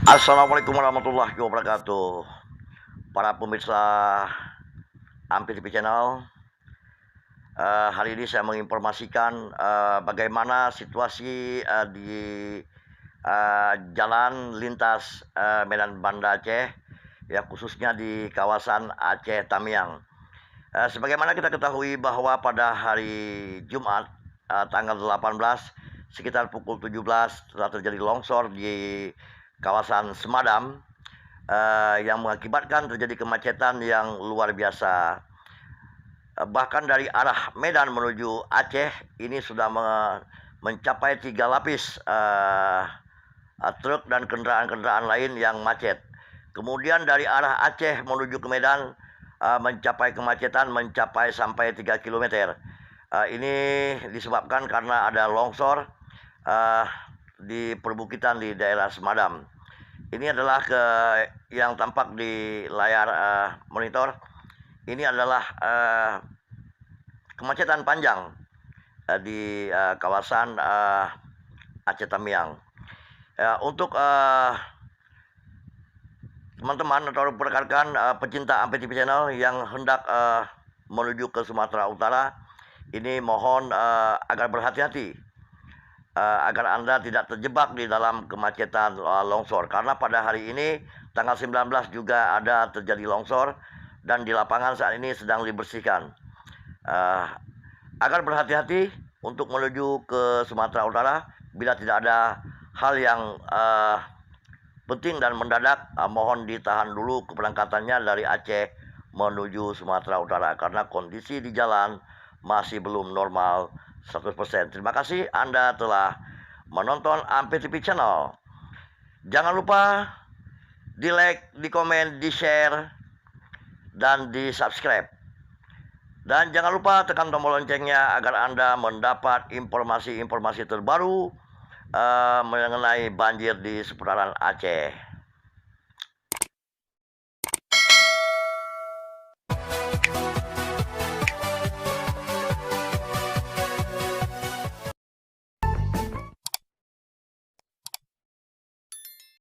Assalamualaikum warahmatullahi wabarakatuh. Para pemirsa Ampi TV Channel, hari ini saya menginformasikan bagaimana situasi di jalan lintas Medan Banda Aceh, ya khususnya di kawasan Aceh Tamiang. Sebagaimana kita ketahui bahwa pada hari Jumat tanggal 18 sekitar pukul 17 telah terjadi longsor di kawasan Semadam yang mengakibatkan terjadi kemacetan yang luar biasa. Bahkan dari arah Medan menuju Aceh ini sudah mencapai 3 lapis truk dan kendaraan-kendaraan lain yang macet. Kemudian dari arah Aceh menuju ke Medan mencapai kemacetan mencapai sampai 3 km. Ini disebabkan karena ada longsor di perbukitan di daerah Semadam. Ini adalah yang tampak di layar monitor. Ini adalah kemacetan panjang di kawasan Aceh Tamiang. Untuk teman-teman atau rekan-rekan pecinta Ampi TV Channel yang hendak menuju ke Sumatera Utara, ini mohon agar berhati-hati agar Anda tidak terjebak di dalam kemacetan longsor. Karena pada hari ini tanggal 19 juga ada terjadi longsor dan di lapangan saat ini sedang dibersihkan. Agar berhati-hati untuk menuju ke Sumatera Utara. Bila tidak ada hal yang penting dan mendadak, mohon ditahan dulu keberangkatannya dari Aceh menuju Sumatera Utara karena kondisi di jalan masih belum normal 100%. Terima kasih Anda telah menonton Ampi TV Channel. Jangan lupa di like, di komen, di share, dan di subscribe. Dan jangan lupa tekan tombol loncengnya agar Anda mendapat informasi-informasi terbaru mengenai banjir di seputaran Aceh.